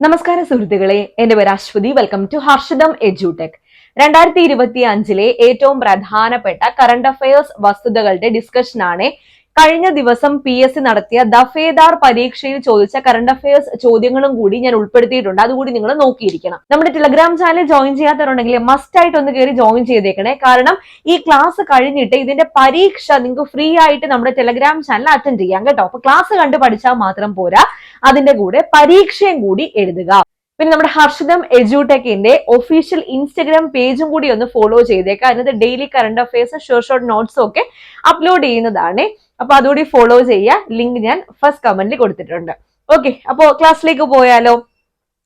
നമസ്കാരം സുഹൃത്തുക്കളെ, എന്റെ പേര് Ashwathi. Welcome to Harshitham Edutech. 2025 ഏറ്റവും പ്രധാനപ്പെട്ട കറണ്ട് അഫയേഴ്സ് വസ്തുതകളുടെ ഡിസ്കഷൻ ആണ്. കഴിഞ്ഞ ദിവസം PSC നടത്തിയ ദഫേദാർ പരീക്ഷയിൽ ചോദിച്ച കറണ്ട് അഫയേഴ്സ് ചോദ്യങ്ങളും കൂടി ഞാൻ ഉൾപ്പെടുത്തിയിട്ടുണ്ട്. അതുകൂടി നിങ്ങൾ നോക്കിയിരിക്കണം. നമ്മുടെ ടെലഗ്രാം ചാനൽ ജോയിൻ ചെയ്യാത്തവരുണ്ടെങ്കിൽ മസ്റ്റ് ആയിട്ട് ഒന്ന് കയറി ജോയിൻ ചെയ്തേക്കണേ. കാരണം ഈ ക്ലാസ് കഴിഞ്ഞിട്ട് ഇതിന്റെ പരീക്ഷ നിങ്ങൾക്ക് ഫ്രീ ആയിട്ട് നമ്മുടെ ടെലഗ്രാം ചാനൽ അറ്റൻഡ് ചെയ്യാം കേട്ടോ. അപ്പൊ ക്ലാസ് കണ്ട് പഠിച്ചാൽ മാത്രം പോരാ, അതിന്റെ കൂടെ പരീക്ഷയും കൂടി എഴുതുക. പിന്നെ നമ്മുടെ ഹർഷിതം എഡ്യൂടെക്കിന്റെ ഒഫീഷ്യൽ ഇൻസ്റ്റഗ്രാം പേജും കൂടി ഒന്ന് ഫോളോ ചെയ്തേക്കാം. അതിനകത്ത് ഡെയിലി കറണ്ട് അഫയേഴ്സ് ഷോർട്ട് നോട്ട്സും ഒക്കെ അപ്ലോഡ് ചെയ്യുന്നതാണ്. അപ്പൊ അതുകൂടി ഫോളോ ചെയ്യുക. ലിങ്ക് ഞാൻ ഫസ്റ്റ് കമന്റിൽ കൊടുത്തിട്ടുണ്ട്. ഓക്കെ, അപ്പോ ക്ലാസ്സിലേക്ക് പോയാലോ.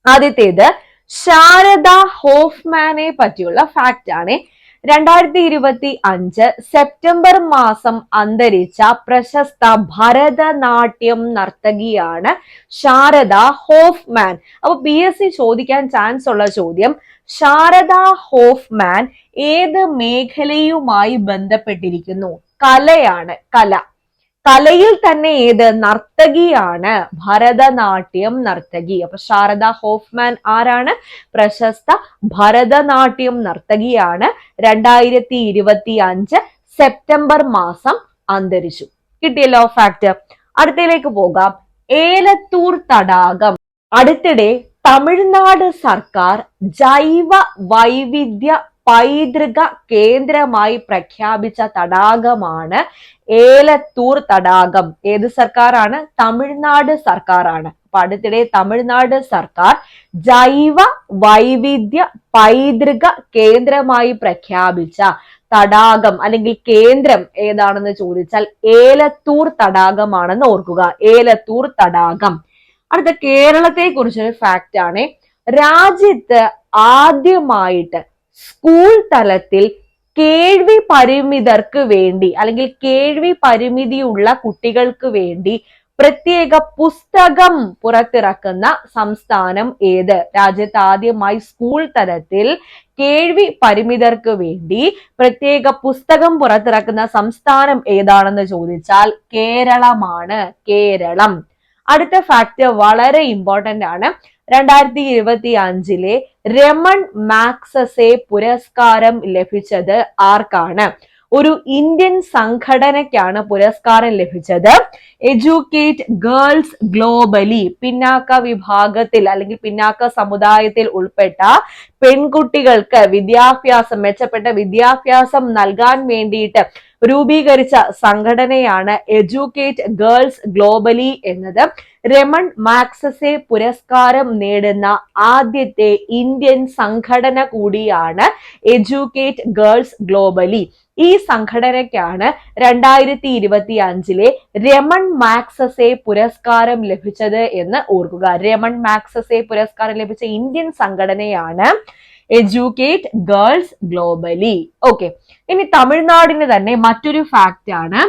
ആദ്യത്തേത് ശാരദ ഹോഫ്മാനെ പറ്റിയുള്ള ഫാക്ട് ആണ്. 2025 സെപ്റ്റംബർ മാസം അന്തരിച്ച പ്രശസ്ത ഭരതനാട്യം നർത്തകിയാണ് ശാരദ ഹോഫ്മാൻ. അപ്പൊ PSC ചോദിക്കാൻ ചാൻസ് ഉള്ള ചോദ്യം, ശാരദ ഹോഫ്മാൻ ഏത് മേഖലയുമായി ബന്ധപ്പെട്ടിരിക്കുന്നു? കലയാണ്. കലയിൽ തന്നെ ഏത്? നർത്തകിയാണ്, ഭരതനാട്യം നർത്തകി. അപ്പൊ ശാരദ ഹോഫ്മാൻ ആരാണ്? പ്രശസ്ത ഭരതനാട്യം നർത്തകിയാണ്. 2025 സെപ്റ്റംബർ മാസം അന്തരിച്ചു. കിട്ടിയല്ലോ ഫാക്ട്. അടുത്തയിലേക്ക് പോകാം. ഏലത്തൂർ തടാകം അടുത്തിടെ തമിഴ്നാട് സർക്കാർ ജൈവ വൈവിധ്യ പൈതൃക കേന്ദ്രമായി പ്രഖ്യാപിച്ച തടാകമാണ് ഏലത്തൂർ തടാകം. ഏത് സർക്കാരാണ്? തമിഴ്നാട് സർക്കാരാണ്. അപ്പൊ അടുത്തിടെ തമിഴ്നാട് സർക്കാർ ജൈവ വൈവിധ്യ പൈതൃക കേന്ദ്രമായി പ്രഖ്യാപിച്ച തടാകം അല്ലെങ്കിൽ കേന്ദ്രം ഏതാണെന്ന് ചോദിച്ചാൽ ഏലത്തൂർ തടാകമാണെന്ന് ഓർക്കുക. ഏലത്തൂർ തടാകം. അടുത്ത കേരളത്തെ കുറിച്ചൊരു ഫാക്റ്റ് ആണ്. രാജ്യത്ത് ആദ്യമായിട്ട് സ്കൂൾ തലത്തിൽ കേൾവി പരിമിതർക്ക് വേണ്ടി അല്ലെങ്കിൽ കേൾവി പരിമിതിയുള്ള കുട്ടികൾക്ക് വേണ്ടി പ്രത്യേക പുസ്തകം പുറത്തിറക്കുന്ന സംസ്ഥാനം ഏത്? രാജ്യത്ത് ആദ്യമായി സ്കൂൾ തലത്തിൽ കേൾവി പരിമിതർക്ക് വേണ്ടി പ്രത്യേക പുസ്തകം പുറത്തിറക്കുന്ന സംസ്ഥാനം ഏതാണെന്ന് ചോദിച്ചാൽ കേരളമാണ്. കേരളം. അടുത്ത ഫാക്ട് വളരെ ഇമ്പോർട്ടന്റ് ആണ്. 2025 രമൺ മാഗ്സസെ പുരസ്കാരം ലഭിച്ചത് ആർക്കാണ്? ഒരു ഇന്ത്യൻ സംഘടനയ്ക്കാണ് പുരസ്കാരം ലഭിച്ചത്. Educate girls globally. പിന്നാക്ക വിഭാഗത്തിൽ അല്ലെങ്കിൽ പിന്നാക്ക സമുദായത്തിൽ ഉൾപ്പെട്ട പെൺകുട്ടികൾക്ക് മെച്ചപ്പെട്ട വിദ്യാഭ്യാസം നൽകാൻ വേണ്ടിയിട്ട് രൂപീകരിച്ച സംഘടനയാണ് എഡ്യൂക്കേറ്റ് ഗേൾസ് ഗ്ലോബലി എന്നത്. രമൺ മാഗ്സസെ പുരസ്കാരം നേടുന്ന ആദ്യത്തെ ഇന്ത്യൻ സംഘടന കൂടിയാണ് എഡ്യൂക്കേറ്റ് ഗേൾസ് ഗ്ലോബലി. ഈ സംഘടനയ്ക്കാണ് 2025 രമൺ മാഗ്സസെ പുരസ്കാരം ലഭിച്ചത് എന്ന് ഓർക്കുക. രമൺ മാഗ്സസെ പുരസ്കാരം ലഭിച്ച ഇന്ത്യൻ സംഘടനയാണ് എഡ്യൂക്കേറ്റ് ഗേൾസ് ഗ്ലോബലി. ഓക്കെ, ഇനി തമിഴ്നാടിന് തന്നെ മറ്റൊരു ഫാക്റ്റ് ആണ്.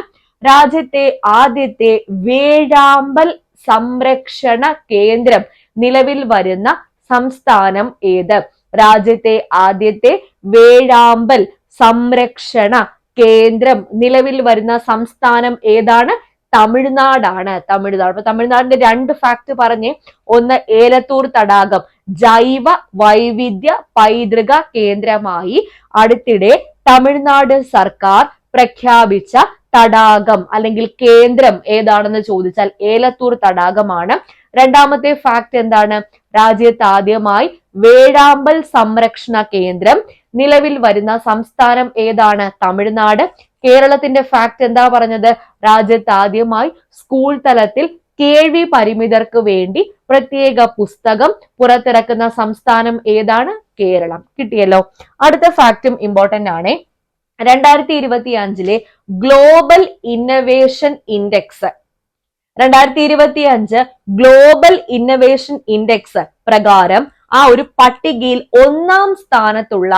രാജ്യത്തെ ആദ്യത്തെ വേഴാമ്പൽ സംരക്ഷണ കേന്ദ്രം നിലവിൽ വരുന്ന സംസ്ഥാനം ഏത്? രാജ്യത്തെ ആദ്യത്തെ വേഴാമ്പൽ സംരക്ഷണ കേന്ദ്രം നിലവിൽ വരുന്ന സംസ്ഥാനം ഏതാണ്? തമിഴ്നാടാണ്. തമിഴ്നാട്. അപ്പൊ തമിഴ്നാടിന്റെ രണ്ട് ഫാക്ട് പറഞ്ഞ്, ഒന്ന് ഏലത്തൂർ തടാകം ജൈവ വൈവിധ്യ പൈതൃക കേന്ദ്രമായി അടുത്തിടെ തമിഴ്നാട് സർക്കാർ പ്രഖ്യാപിച്ച തടാകം അല്ലെങ്കിൽ കേന്ദ്രം ഏതാണെന്ന് ചോദിച്ചാൽ ഏലത്തൂർ തടാകമാണ്. രണ്ടാമത്തെ ഫാക്ട് എന്താണ്? രാജ്യത്ത് ആദ്യമായി വേഴാമ്പൽ സംരക്ഷണ കേന്ദ്രം നിലവിൽ വരുന്ന സംസ്ഥാനം ഏതാണ്? തമിഴ്നാട്. കേരളത്തിന്റെ ഫാക്ട് എന്താ പറഞ്ഞത്? രാജ്യത്ത് ആദ്യമായി സ്കൂൾ തലത്തിൽ കേൾവി പരിമിതർക്ക് വേണ്ടി പ്രത്യേക പുസ്തകം പുറത്തിറക്കുന്ന സംസ്ഥാനം ഏതാണ്? കേരളം. കിട്ടിയല്ലോ. അടുത്ത ഫാക്റ്റും ഇമ്പോർട്ടന്റ് ആണ്. 2025 global innovation index 2025 global innovation index പ്രകാരം ആ ഒരു പട്ടികയിൽ 1-ാം സ്ഥാനത്തുള്ള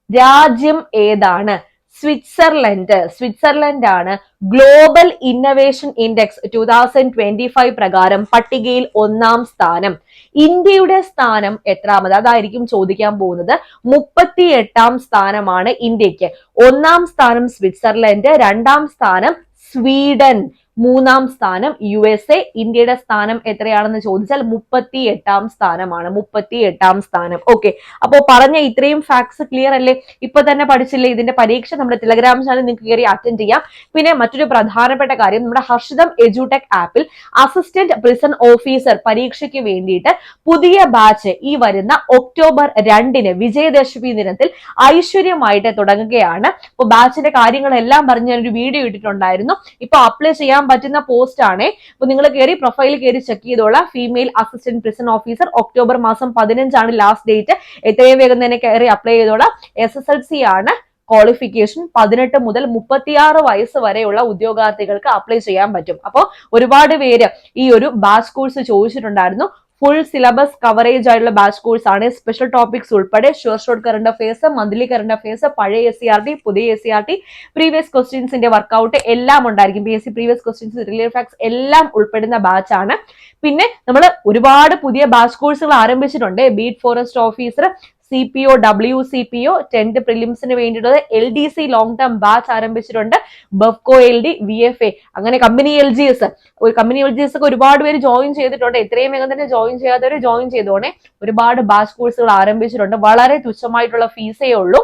രാജ്യം ഏതാണ്? സ്വിറ്റ്സർലൻഡ് ആണ്. ഗ്ലോബൽ ഇന്നവേഷൻ ഇൻഡെക്സ് 2025 പ്രകാരം പട്ടികയിൽ 1-ാം സ്ഥാനം. ഇന്ത്യയുടെ സ്ഥാനം എത്രാമത്? അതായിരിക്കും ചോദിക്കാൻ പോകുന്നത്. 38-ാം സ്ഥാനമാണ് ഇന്ത്യക്ക്. 1-ാം സ്ഥാനം സ്വിറ്റ്സർലൻഡ്, 2-ാം സ്ഥാനം സ്വീഡൻ. മൂന്നാം സ്ഥാനം USA. ഇന്ത്യയുടെ സ്ഥാനം എത്രയാണെന്ന് ചോദിച്ചാൽ 38ാം സ്ഥാനമാണ്. 38ാം സ്ഥാനം. ഓക്കെ, അപ്പോ പറഞ്ഞ ഇത്രയും ഫാക്ട്സ് ക്ലിയർ അല്ലേ? ഇപ്പൊ തന്നെ പഠിച്ചില്ലേ? ഇതിന്റെ പരീക്ഷ നമ്മുടെ ടെലഗ്രാം ചാനൽ നിങ്ങൾക്ക് കയറി അറ്റൻഡ് ചെയ്യാം. പിന്നെ മറ്റൊരു പ്രധാനപ്പെട്ട കാര്യം, നമ്മുടെ ഹർഷിതം എഡ്യൂടെക് ആപ്പിൽ അസിസ്റ്റന്റ് പ്രിസൺ ഓഫീസർ പരീക്ഷയ്ക്ക് വേണ്ടിയിട്ട് പുതിയ ബാച്ച് ഈ വരുന്ന ഒക്ടോബർ 2 വിജയദശമി ദിനത്തിൽ ഐശ്വര്യമായിട്ട് തുടങ്ങുകയാണ്. അപ്പൊ ബാച്ചിന്റെ കാര്യങ്ങളെല്ലാം പറഞ്ഞ് ഞാനൊരു വീഡിയോ ഇട്ടിട്ടുണ്ടായിരുന്നു. ഇപ്പൊ അപ്ലൈ ചെയ്യാൻ പറ്റുന്ന പോസ്റ്റ് ആണ്. അപ്പൊ നിങ്ങൾ കയറി പ്രൊഫൈൽ കയറി ചെക്ക് ചെയ്തോളാം. Female assistant prison officer October മാസം 15 ലാസ്റ്റ് ഡേറ്റ്. എത്രയും വേഗം തന്നെ കയറി അപ്ലൈ ചെയ്തോളാം. SSLC ആണ് ക്വാളിഫിക്കേഷൻ. 18 മുതൽ 36 വയസ്സ് വരെയുള്ള ഉദ്യോഗാർത്ഥികൾക്ക് അപ്ലൈ ചെയ്യാൻ പറ്റും. അപ്പോൾ ഒരുപാട് പേര് ഈ ഒരു ബാച്ച് കോഴ്സ് ചോദിച്ചിട്ടുണ്ടായിരുന്നു. ഫുൾ സിലബസ് കവറേജ് ആയിട്ടുള്ള ബാച്ച് കോഴ്സ് ആണ്. സ്പെഷ്യൽ ടോപ്പിക്സ് ഉൾപ്പെടെ sure short current affairs, monthly current affairs, പഴയ SCRT, പുതിയ SCRT, പ്രീവിയസ് ക്വസ്റ്റ്യൻസിന്റെ വർക്കൗട്ട് എല്ലാം ഉണ്ടായിരിക്കും. PSC previous questions, related facts എല്ലാം ഉൾപ്പെടുന്ന ബാച്ച് ആണ്. പിന്നെ നമ്മൾ ഒരുപാട് പുതിയ ബാച്ച് കോഴ്സുകൾ ആരംഭിച്ചിട്ടുണ്ട്. Beat forest officer, CPO, WCPO, 10th പ്രിലിംസിന് വേണ്ടിയിട്ടുള്ളത് LDC long term batch ആരംഭിച്ചിട്ടുണ്ട്. ബെഫ്കോ LD, VFA, അങ്ങനെ കമ്പനി LGS ഒക്കെ ഒരുപാട് പേര് ജോയിൻ ചെയ്തിട്ടുണ്ട്. എത്രയും വേഗം തന്നെ ജോയിൻ ചെയ്യാത്തവര് ജോയിൻ ചെയ്തോണേ. ഒരുപാട് ബാച്ച് കോഴ്സുകൾ ആരംഭിച്ചിട്ടുണ്ട്. വളരെ തുച്ഛമായിട്ടുള്ള ഫീസേ ഉള്ളൂ.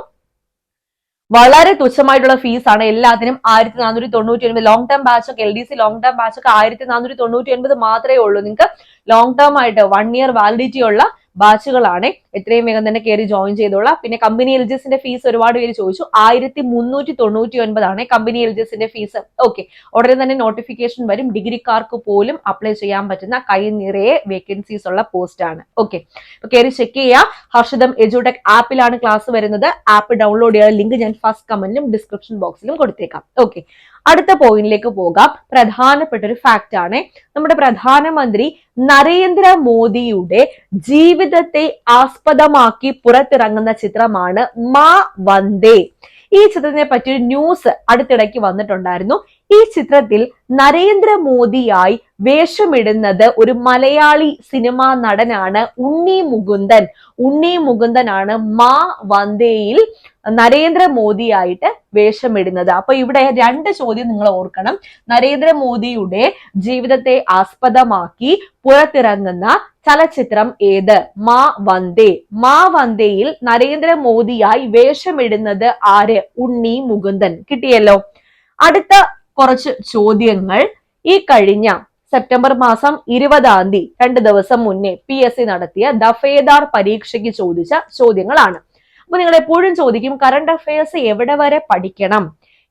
വളരെ തുച്ഛമായിട്ടുള്ള ഫീസാണ് എല്ലാത്തിനും. 1499. ലോങ് ടേം ബാച്ച് ഒക്കെ LDC ലോങ് ടേം ബാച്ച് ഒക്കെ 1499 മാത്രമേ ഉള്ളൂ. നിങ്ങൾക്ക് ലോങ് ടേം ആയിട്ട് 1 ഇയർ വാലിഡിറ്റി ഉള്ള ബാച്ചുകളാണ്. എത്രയും വേഗം തന്നെ കയറി ജോയിൻ ചെയ്തോളാം. പിന്നെ കമ്പനി LGSന്റെ ഫീസ് ഒരുപാട് പേര് ചോദിച്ചു. 1399 ആണ് കമ്പനി LGSന്റെ ഫീസ്. ഓക്കെ, ഉടനെ തന്നെ നോട്ടിഫിക്കേഷൻ വരും. ഡിഗ്രിക്കാർക്ക് പോലും അപ്ലൈ ചെയ്യാൻ പറ്റുന്ന കൈ നിറയെ വേക്കൻസീസ് ഉള്ള പോസ്റ്റ് ആണ്. ഓക്കെ, കയറി ചെക്ക് ചെയ്യുക. ഹർഷിതം എഡ്യൂടെക് ആപ്പിലാണ് ക്ലാസ് വരുന്നത്. ആപ്പ് ഡൗൺലോഡ് ചെയ്യാൻ ലിങ്ക് ഞാൻ ഫസ്റ്റ് കമന്റിലും ഡിസ്ക്രിപ്ഷൻ ബോക്സിലും കൊടുത്തേക്കാം. ഓക്കെ, അടുത്ത പോയിന്റിലേക്ക് പോകാം. പ്രധാനപ്പെട്ട ഒരു ഫാക്ട് ആണ്. നമ്മുടെ പ്രധാനമന്ത്രി നരേന്ദ്ര മോദിയുടെ ജീവിതത്തെ ആസ്പദമാക്കി പുറത്തിറങ്ങുന്ന ചിത്രമാണ് മാ വന്ദേ. ഈ ചിത്രത്തിനെ പറ്റി ഒരു ന്യൂസ് അടുത്തിടയ്ക്ക് വന്നിട്ടുണ്ടായിരുന്നു. ഈ ചിത്രത്തിൽ നരേന്ദ്രമോദിയായി വേഷമിടുന്നത് ഒരു മലയാളി സിനിമാ നടനാണ് ഉണ്ണി മുകുന്ദൻ. ഉണ്ണി മുകുന്ദനാണ് മാ വന്ദേയിൽ നരേന്ദ്രമോദിയായിട്ട് വേഷമിടുന്നത്. അപ്പൊ ഇവിടെ 2 ചോദ്യം നിങ്ങൾ ഓർക്കണം. നരേന്ദ്രമോദിയുടെ ജീവിതത്തെ ആസ്പദമാക്കി പുറത്തിറങ്ങുന്ന ചലച്ചിത്രം ഏത്? മാ വന്ദേ. മാ വന്ദേയിൽ നരേന്ദ്രമോദിയായി വേഷമിടുന്നത് ആര്? ഉണ്ണി മുകുന്ദൻ. കിട്ടിയല്ലോ. അടുത്ത കുറച്ച് ചോദ്യങ്ങൾ. ഈ കഴിഞ്ഞ സെപ്റ്റംബർ മാസം 20 2 ദിവസം മുന്നേ PSC നടത്തിയ ദഫേദാർ പരീക്ഷയ്ക്ക് ചോദിച്ച ചോദ്യങ്ങളാണ്. അപ്പൊ നിങ്ങൾ എപ്പോഴും ചോദിക്കും കറണ്ട് അഫയേഴ്സ് എവിടെ വരെ പഠിക്കണം?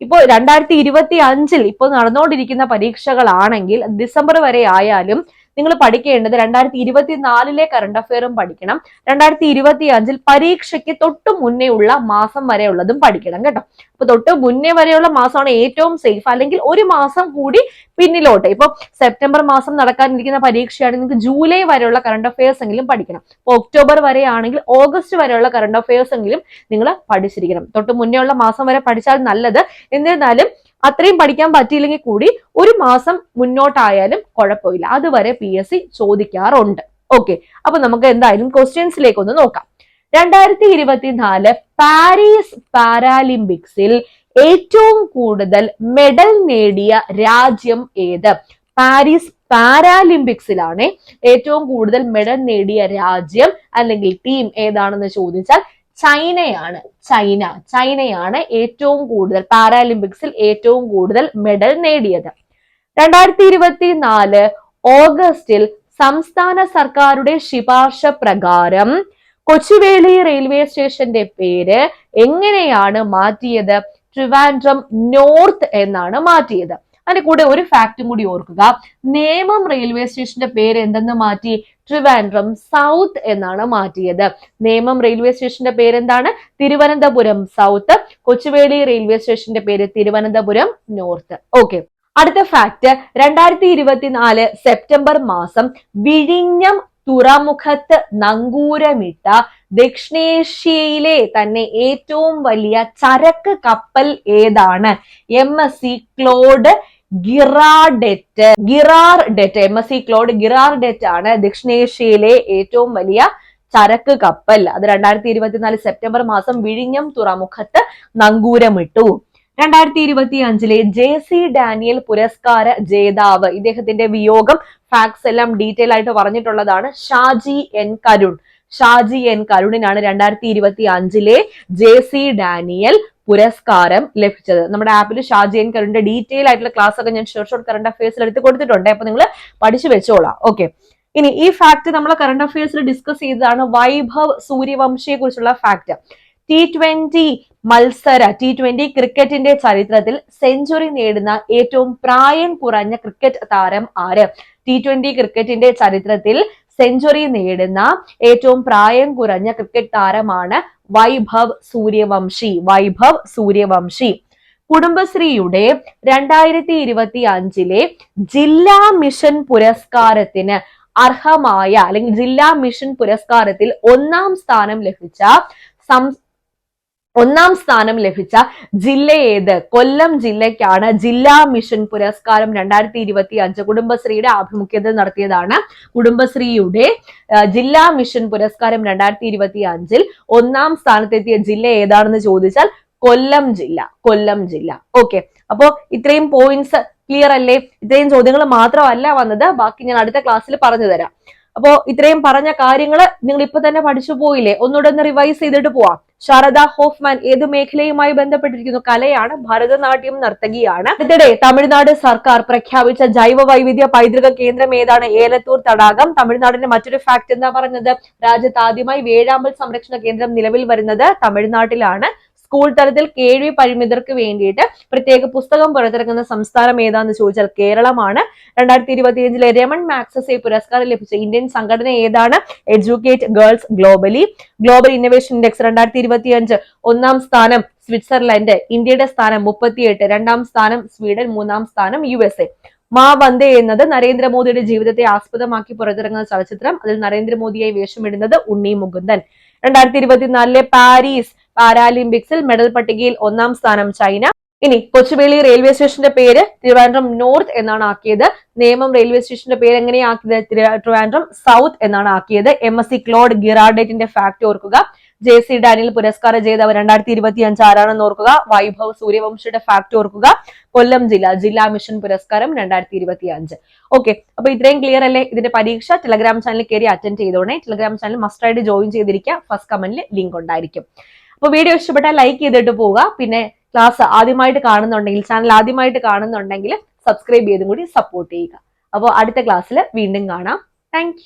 ഇപ്പോ 2025 ഇപ്പോൾ നടന്നുകൊണ്ടിരിക്കുന്ന പരീക്ഷകളാണെങ്കിൽ ഡിസംബർ വരെ ആയാലും നിങ്ങൾ പഠിക്കേണ്ടത് 2024 കറണ്ട് അഫെയറും പഠിക്കണം. 2025 പരീക്ഷയ്ക്ക് തൊട്ട് മുന്നേ ഉള്ള മാസം വരെ ഉള്ളതും പഠിക്കണം കേട്ടോ. അപ്പൊ തൊട്ട് മുന്നേ വരെയുള്ള മാസമാണ് ഏറ്റവും സേഫ്. അല്ലെങ്കിൽ ഒരു മാസം കൂടി പിന്നിലോട്ട്. ഇപ്പൊ സെപ്റ്റംബർ മാസം നടക്കാനിരിക്കുന്ന പരീക്ഷയാണ്, നിങ്ങൾക്ക് ജൂലൈ വരെയുള്ള കറണ്ട് അഫയേഴ്സ് എങ്കിലും പഠിക്കണം. ഇപ്പൊ ഒക്ടോബർ വരെ ആണെങ്കിൽ ഓഗസ്റ്റ് വരെയുള്ള കറണ്ട് അഫയേഴ്സ് എങ്കിലും നിങ്ങൾ പഠിച്ചിരിക്കണം. തൊട്ട് മുന്നേ ഉള്ള മാസം വരെ പഠിച്ചാൽ നല്ലത്. എന്നിരുന്നാലും അത്രയും പഠിക്കാൻ പറ്റിയില്ലെങ്കിൽ കൂടി ഒരു മാസം മുന്നോട്ടായാലും കുഴപ്പമില്ല. അതുവരെ PSC ചോദിക്കാറുണ്ട്. ഓക്കെ, അപ്പൊ നമുക്ക് എന്തായാലും ക്വസ്റ്റ്യൻസിലേക്ക് ഒന്ന് നോക്കാം. 2024 പാരീസ് പാരാലിമ്പിക്സിൽ ഏറ്റവും കൂടുതൽ മെഡൽ നേടിയ രാജ്യം ഏത്? പാരീസ് പാരാലിമ്പിക്സിലാണ് ഏറ്റവും കൂടുതൽ മെഡൽ നേടിയ രാജ്യം അല്ലെങ്കിൽ ടീം ഏതാണെന്ന് ചോദിച്ചാൽ ചൈനയാണ്. ചൈനയാണ് ഏറ്റവും കൂടുതൽ പാരാലിമ്പിക്സിൽ ഏറ്റവും കൂടുതൽ മെഡൽ നേടിയത്. 2024 ഓഗസ്റ്റിൽ സംസ്ഥാന സർക്കാരുടെ ശുപാർശ പ്രകാരം കൊച്ചുവേളി റെയിൽവേ സ്റ്റേഷന്റെ പേര് എങ്ങനെയാണ് മാറ്റിയത്? ട്രിവാൻഡ്രം നോർത്ത് എന്നാണ് മാറ്റിയത്. അതിന്റെ കൂടെ ഒരു ഫാക്റ്റും കൂടി ഓർക്കുക. നേമം റെയിൽവേ സ്റ്റേഷന്റെ പേര് എന്തെന്ന് മാറ്റി? ട്രിവാൻഡ്രം സൗത്ത് എന്നാണ് മാറ്റിയത്. നേമം റെയിൽവേ സ്റ്റേഷന്റെ പേര് എന്താണ്? തിരുവനന്തപുരം സൗത്ത്. കൊച്ചുവേളി റെയിൽവേ സ്റ്റേഷന്റെ പേര് തിരുവനന്തപുരം നോർത്ത്. ഓക്കെ, അടുത്ത ഫാക്ട്. 2024 സെപ്റ്റംബർ മാസം വിഴിഞ്ഞം തുറമുഖത്ത് നങ്കൂരമിട്ട ദക്ഷിണേഷ്യയിലെ തന്നെ ഏറ്റവും വലിയ ചരക്ക് കപ്പൽ ഏതാണ്? MSC Claude Girardet. MSC Claude Girardet ആണ് ദക്ഷിണേഷ്യയിലെ ഏറ്റവും വലിയ ചരക്ക് കപ്പൽ. അത് 2024 സെപ്റ്റംബർ മാസം വിഴിഞ്ഞം തുറമുഖത്ത് നങ്കൂരമിട്ടു. 2025 JC ഡാനിയൽ പുരസ്കാര ജേതാവ്, ഇദ്ദേഹത്തിന്റെ വിയോഗം ഫാക്ട്സ് എല്ലാം ഡീറ്റെയിൽ ആയിട്ട് പറഞ്ഞിട്ടുള്ളതാണ്. ഷാജി എൻ കരുൺ. ഷാജി എൻ കരുണിനാണ് 2025 JC ഡാനിയൽ പുരസ്കാരം ലഭിച്ചത്. നമ്മുടെ ആപ്പിൽ ഷാജി എൻ കരുണിന്റെ ഡീറ്റെയിൽ ആയിട്ടുള്ള ക്ലാസ് ഒക്കെ ഞാൻ ഷോർട്ട് കറണ്ട് അഫയേഴ്സിൽ എടുത്ത് കൊടുത്തിട്ടുണ്ട്. അപ്പൊ നിങ്ങൾ പഠിച്ചു വെച്ചോളാം. ഓക്കെ, ഇനി ഈ ഫാക്ട് നമ്മൾ കറണ്ട് അഫയേഴ്സിൽ ഡിസ്കസ് ചെയ്തതാണ്. വൈഭവ് സൂര്യവംശിയെ കുറിച്ചുള്ള ഫാക്ട്. T20 ക്രിക്കറ്റിന്റെ ചരിത്രത്തിൽ സെഞ്ചുറി നേടുന്ന ഏറ്റവും പ്രായം കുറഞ്ഞ ക്രിക്കറ്റ് താരം ആര്? T20 ക്രിക്കറ്റിന്റെ ചരിത്രത്തിൽ സെഞ്ചുറി നേടുന്ന ഏറ്റവും പ്രായം കുറഞ്ഞ ക്രിക്കറ്റ് താരമാണ് വൈഭവ് സൂര്യവംശി. വൈഭവ് സൂര്യവംശി. കുടുംബശ്രീയുടെ 2025 ജില്ലാ മിഷൻ പുരസ്കാരത്തിന് അർഹമായ അല്ലെങ്കിൽ ജില്ലാ മിഷൻ പുരസ്കാരത്തിൽ ഒന്നാം സ്ഥാനം ലഭിച്ച ജില്ല ഏത്? കൊല്ലം ജില്ലയ്ക്കാണ് ജില്ലാ മിഷൻ പുരസ്കാരം 2025 കുടുംബശ്രീയുടെ ആഭിമുഖ്യത്തിൽ നടത്തിയതാണ്. കുടുംബശ്രീയുടെ ജില്ലാ മിഷൻ പുരസ്കാരം 2025 ഒന്നാം സ്ഥാനത്തെത്തിയ ജില്ല ഏതാണെന്ന് ചോദിച്ചാൽ കൊല്ലം ജില്ല. കൊല്ലം ജില്ല. ഓക്കെ, അപ്പോ ഇത്രയും പോയിന്റ്സ് ക്ലിയർ അല്ലേ? ഇത്രയും ചോദ്യങ്ങൾ മാത്രമല്ല വന്നത്, ബാക്കി ഞാൻ അടുത്ത ക്ലാസ്സിൽ പറഞ്ഞു തരാം. അപ്പോ ഇത്രയും പറഞ്ഞ കാര്യങ്ങൾ നിങ്ങൾ ഇപ്പൊ തന്നെ പഠിച്ചു പോയില്ലേ? ഒന്നുകൂടെ ഒന്ന് റിവൈസ് ചെയ്തിട്ട് പോവാം. ശാരദ ഹോഫ്മാൻ ഏത് മേഖലയുമായി ബന്ധപ്പെട്ടിരിക്കുന്നു? കലയാണ്, ഭരതനാട്യം നർത്തകിയാണ്. ഇതിനിടെ തമിഴ്നാട് സർക്കാർ പ്രഖ്യാപിച്ച ജൈവ വൈവിധ്യ പൈതൃക കേന്ദ്രം ഏതാണ്? ഏലത്തൂർ തടാകം. തമിഴ്നാടിന്റെ മറ്റൊരു ഫാക്ട് എന്താ പറഞ്ഞത്? രാജ്യത്ത് ആദ്യമായി വേഴാമ്പൽ സംരക്ഷണ കേന്ദ്രം നിലവിൽ വരുന്നത് തമിഴ്നാട്ടിലാണ്. സ്കൂൾ തലത്തിൽ കേൾവി പരിമിതർക്ക് വേണ്ടിയിട്ട് പ്രത്യേക പുസ്തകം പുറത്തിറക്കുന്ന സംസ്ഥാനം ഏതാന്ന് ചോദിച്ചാൽ കേരളമാണ്. 2025 രമൺ മാഗ്സസെ പുരസ്കാരം ലഭിച്ച ഇന്ത്യൻ സംഘടന ഏതാണ്? Educate girls globally. Global innovation index 2025 ഒന്നാം സ്ഥാനം സ്വിറ്റ്സർലൻഡ്. ഇന്ത്യയുടെ സ്ഥാനം 38, രണ്ടാം സ്ഥാനം സ്വീഡൻ, മൂന്നാം സ്ഥാനം USA. മാ വന്ദേ എന്നത് നരേന്ദ്രമോദിയുടെ ജീവിതത്തെ ആസ്പദമാക്കി പുറത്തിറങ്ങുന്ന ചലച്ചിത്രം. അതിൽ നരേന്ദ്രമോദിയായി വേഷമിടുന്നത് ഉണ്ണി മുകുന്ദൻ. 2024 പാരീസ് പാരാലിമ്പിക്സിൽ മെഡൽ പട്ടികയിൽ ഒന്നാം സ്ഥാനം ചൈന. ഇനി കൊച്ചുവേളി റെയിൽവേ സ്റ്റേഷന്റെ പേര് ട്രിവാൻഡ്രം നോർത്ത് എന്നാണ് ആക്കിയത്. നേമം റെയിൽവേ സ്റ്റേഷന്റെ പേര് എങ്ങനെയാണ് ആക്കിയത്? ട്രിവാൻഡ്രം സൗത്ത് എന്നാണ് ആക്കിയത്. MSc ക്ലോഡ് ഗിറാർഡേറ്റിന്റെ ഫാക്ട് ഓർക്കുക. JC ഡാനിയൽ പുരസ്കാര ജേതാവ് 2025 ആരാണെന്ന് ഓർക്കുക. വൈഭവ് സൂര്യവംശിയുടെ ഫാക്ട് ഓർക്കുക. കൊല്ലം ജില്ലാ മിഷൻ പുരസ്കാരം 2025. ഓക്കെ, അപ്പൊ ഇത്രയും ക്ലിയർ അല്ലേ? ഇതിന്റെ പരീക്ഷ ടെലഗ്രാം ചാനലിൽ കയറി അറ്റൻഡ് ചെയ്തോണേ. ടെലഗ്രാം ചാനൽ മസ്റ്റ് ആയിട്ട് ജോയിൻ ചെയ്തിരിക്കുക. ഫസ്റ്റ് കമന്റിൽ ലിങ്ക് ഉണ്ടായിരിക്കും. അപ്പൊ വീഡിയോ ഇഷ്ടപ്പെട്ടാൽ ലൈക്ക് ചെയ്തിട്ട് പോവുക. പിന്നെ ക്ലാസ് ആദ്യമായിട്ട് കാണുന്നുണ്ടെങ്കിൽ, ചാനൽ ആദ്യമായിട്ട് കാണുന്നുണ്ടെങ്കിൽ സബ്സ്ക്രൈബ് ചെയ്തും കൂടി സപ്പോർട്ട് ചെയ്യുക. അപ്പോൾ അടുത്ത ക്ലാസ്സിൽ വീണ്ടും കാണാം. താങ്ക്